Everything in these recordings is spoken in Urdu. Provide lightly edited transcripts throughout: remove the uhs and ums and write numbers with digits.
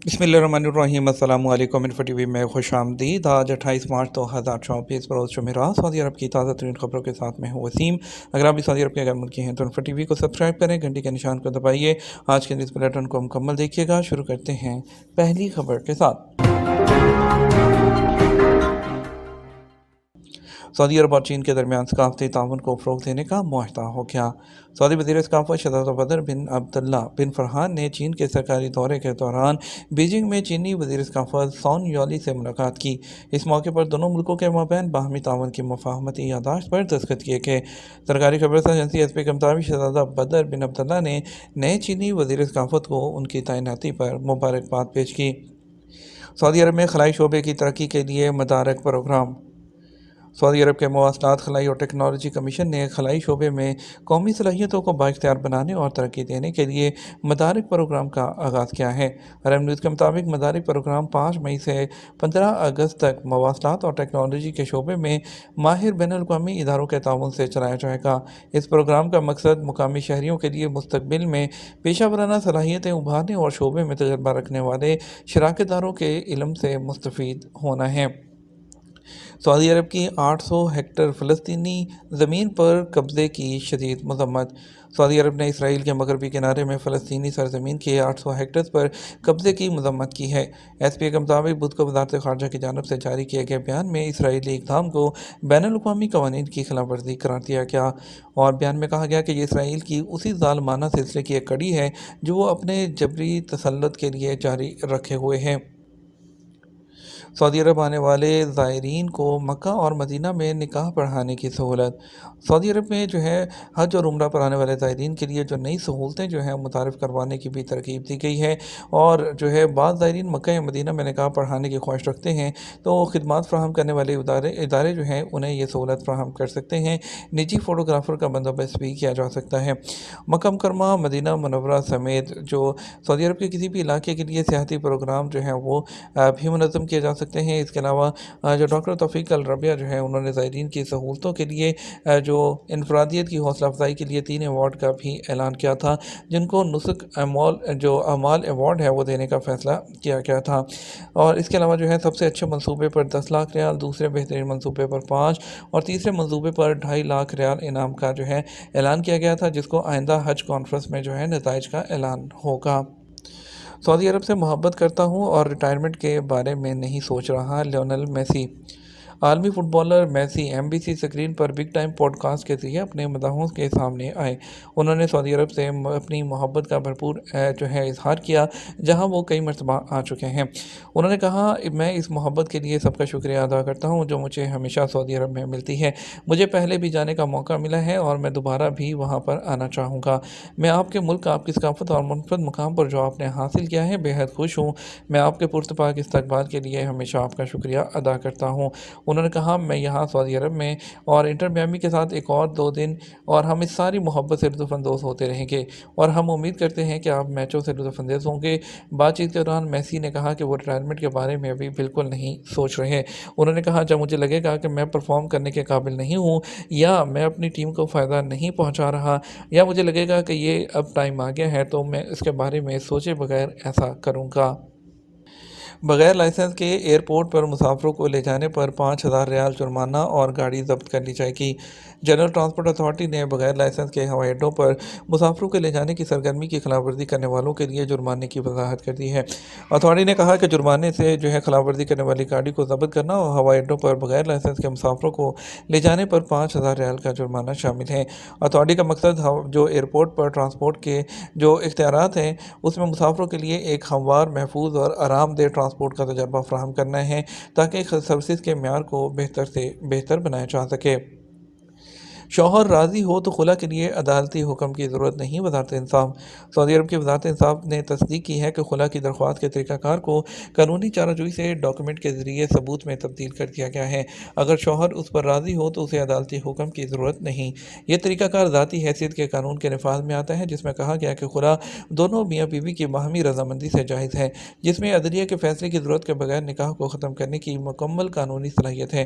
بسم اللہ الرحمن الرحیم۔ السلام علیکم۔ انفو ٹی وی میں خوش آمدید۔ آج 28 مارچ 2024 بروز جمعرات، سعودی عرب کی تازہ ترین خبروں کے ساتھ میں ہوں وسیم۔ اگر آپ بھی سعودی عرب کے غیر ملکی ہیں تو انفو ٹی وی کو سبسکرائب کریں، گھنٹی کے نشان کو دبائیے۔ آج کے نیوز بلیٹن کو مکمل دیکھیے گا۔ شروع کرتے ہیں پہلی خبر کے ساتھ۔ سعودی عرب اور چین کے درمیان ثقافتی تعاون کو فروغ دینے کا معاہدہ ہو گیا۔ سعودی وزیر ثقافت شہزادہ بدر بن عبداللہ بن فرحان نے چین کے سرکاری دورے کے دوران بیجنگ میں چینی وزیر ثقافت سون یولی سے ملاقات کی۔ اس موقع پر دونوں ملکوں کے مابین باہمی تعاون کی مفاہمتی یادداشت پر دستخط کیے گئے۔ سرکاری خبررساں ایجنسی ایس پی کے مطابق شہزادہ بدر بن عبداللہ نے نئے چینی وزیر ثقافت کو ان کی تعیناتی پر مبارکباد پیش کی۔ سعودی عرب میں خلائی شعبے کی ترقی کے لیے مدارک پروگرام۔ سعودی عرب کے مواصلات، خلائی اور ٹیکنالوجی کمیشن نے خلائی شعبے میں قومی صلاحیتوں کو بااختیار بنانے اور ترقی دینے کے لیے مدارک پروگرام کا آغاز کیا ہے۔ عرب نیوز کے مطابق مدارک پروگرام 5 مئی سے 15 اگست تک مواصلات اور ٹیکنالوجی کے شعبے میں ماہر بین الاقوامی اداروں کے تعاون سے چلایا جائے گا۔ اس پروگرام کا مقصد مقامی شہریوں کے لیے مستقبل میں پیشہ ورانہ صلاحیتیں ابھارنے اور شعبے میں تجربہ رکھنے والے شراکت داروں کے علم سے مستفید ہونا ہے۔ سعودی عرب کی 800 ہیکٹر فلسطینی زمین پر قبضے کی شدید مذمت۔ سعودی عرب نے اسرائیل کے مغربی کنارے میں فلسطینی سرزمین کے 800 ہیکٹر پر قبضے کی مذمت کی ہے۔ ایس پی کے مطابق بدھ کو وزارت خارجہ کی جانب سے جاری کیے گئے بیان میں اسرائیلی اقدام کو بین الاقوامی قوانین کی خلاف ورزی قرار دیا گیا، اور بیان میں کہا گیا کہ یہ اسرائیل کی اسی ظالمانہ سلسلے کی ایک کڑی ہے جو وہ اپنے جبری تسلط کے لیے جاری رکھے ہوئے ہے۔ سعودی عرب آنے والے زائرین کو مکہ اور مدینہ میں نکاح پڑھانے کی سہولت۔ سعودی عرب میں حج اور عمرہ پر آنے والے زائرین کے لیے نئی سہولتیں متعارف کروانے کی بھی ترغیب دی گئی ہے، اور بعض زائرین مکہ یا مدینہ میں نکاح پڑھانے کی خواہش رکھتے ہیں تو خدمات فراہم کرنے والے ادارے انہیں یہ سہولت فراہم کر سکتے ہیں۔ نجی فوٹوگرافر کا بندوبست بھی کیا جا سکتا ہے۔ مکہ مکرمہ، مدینہ منورہ سمیت سعودی عرب کے کسی بھی علاقے کے لیے سیاحتی پروگرام وہ بھی منظم کیے جا سکتے ہیں۔ اس کے علاوہ ڈاکٹر توفیق الربیہ انہوں نے زائرین کی سہولتوں کے لیے انفرادیت کی حوصلہ افزائی کے لیے 3 ایوارڈ کا بھی اعلان کیا تھا، جن کو نسک اعمال ایوارڈ وہ دینے کا فیصلہ کیا گیا تھا۔ اور اس کے علاوہ سب سے اچھے منصوبے پر 10 لاکھ ریال، دوسرے بہترین منصوبے پر 5 اور تیسرے منصوبے پر 2.5 لاکھ ریال انعام کا اعلان کیا گیا تھا، جس کو آئندہ حج کانفرنس میں نتائج کا اعلان ہوگا۔ سعودی عرب سے محبت کرتا ہوں اور ریٹائرمنٹ کے بارے میں نہیں سوچ رہا، لیونل میسی۔ عالمی footballer Messi M B C screen پر بگ ٹائم پوڈ کاسٹ کے ذریعے اپنے مداحوں کے سامنے آئے۔ انہوں نے سعودی عرب سے اپنی محبت کا بھرپور اظہار کیا، جہاں وہ کئی مرتبہ آ چکے ہیں۔ انہوں نے کہا، میں اس محبت کے لیے سب کا شکریہ ادا کرتا ہوں جو مجھے ہمیشہ سعودی عرب میں ملتی ہے۔ مجھے پہلے بھی جانے کا موقع ملا ہے اور میں دوبارہ بھی وہاں پر آنا چاہوں گا۔ میں آپ کے ملک، آپ کی ثقافت اور منفرد مقام پر جو آپ نے حاصل کیا ہے بے حد خوش ہوں۔ میں آپ کے پرتپاک استقبال کے لیے ہمیشہ آپ کا شکریہ ادا کرتا ہوں۔ انہوں نے کہا، میں یہاں سعودی عرب میں اور انٹر میامی کے ساتھ ایک اور 2 دن اور ہم اس ساری محبت سے لطف اندوز ہوتے رہیں گے، اور ہم امید کرتے ہیں کہ آپ میچوں سے لطف اندوز ہوں گے۔ بات چیت کے دوران میسی نے کہا کہ وہ ریٹائرمنٹ کے بارے میں ابھی بالکل نہیں سوچ رہے۔ انہوں نے کہا، جب مجھے لگے گا کہ میں پرفارم کرنے کے قابل نہیں ہوں، یا میں اپنی ٹیم کو فائدہ نہیں پہنچا رہا، یا مجھے لگے گا کہ یہ اب ٹائم آ گیا ہے، تو میں اس کے بارے میں سوچے بغیر ایسا کروں گا۔ بغیر لائسنس کے ایئرپورٹ پر مسافروں کو لے جانے پر 5,000 ریال جرمانہ اور گاڑی ضبط کر لی جائے گی۔ جنرل ٹرانسپورٹ اتھارٹی نے بغیر لائسنس کے ہوائی اڈوں پر مسافروں کو لے جانے کی سرگرمی کی خلاف ورزی کرنے والوں کے لیے جرمانے کی وضاحت کر دی ہے۔ اتھارٹی نے کہا کہ جرمانے سے خلاف ورزی کرنے والی گاڑی کو ضبط کرنا اور ہوائی اڈوں پر بغیر لائسنس کے مسافروں کو لے جانے پر 5,000 ریال کا جرمانہ شامل ہے۔ اتھارٹی کا مقصد ایئرپورٹ پر ٹرانسپورٹ کے اختیارات ہیں، اس میں مسافروں کے لیے ایک ہموار، محفوظ اور آرام دہ ٹرانسپورٹ کا تجربہ فراہم کرنا ہے، تاکہ سروسز کے معیار کو بہتر سے بہتر بنایا جا سکے۔ شوہر راضی ہو تو خلا کے لیے عدالتی حکم کی ضرورت نہیں، وزارت انصاف۔ سعودی عرب کی وزارت انصاف نے تصدیق کی ہے کہ خلا کی درخواست کے طریقہ کار کو قانونی چارہ جوئی سے ڈاکومنٹ کے ذریعے ثبوت میں تبدیل کر دیا گیا ہے۔ اگر شوہر اس پر راضی ہو تو اسے عدالتی حکم کی ضرورت نہیں۔ یہ طریقہ کار ذاتی حیثیت کے قانون کے نفاذ میں آتا ہے، جس میں کہا گیا کہ خلا دونوں میاں بیوی کی باہمی رضامندی سے جائز ہے، جس میں عدلیہ کے فیصلے کی ضرورت کے بغیر نکاح کو ختم کرنے کی مکمل قانونی صلاحیت ہے۔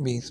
20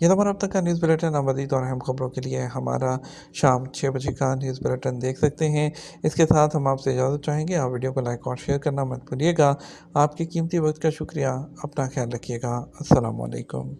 یہ تو ہمارا اب تک کا نیوز بلیٹن ہے، مزید اور اہم خبروں کے لیے ہمارا شام 6 بجے کا نیوز بلیٹن دیکھ سکتے ہیں۔ اس کے ساتھ ہم آپ سے اجازت چاہیں گے، آپ ویڈیو کو لائک اور شیئر کرنا مت بھولیے گا۔ آپ کے قیمتی وقت کا شکریہ، اپنا خیال رکھیے گا۔ السلام علیکم۔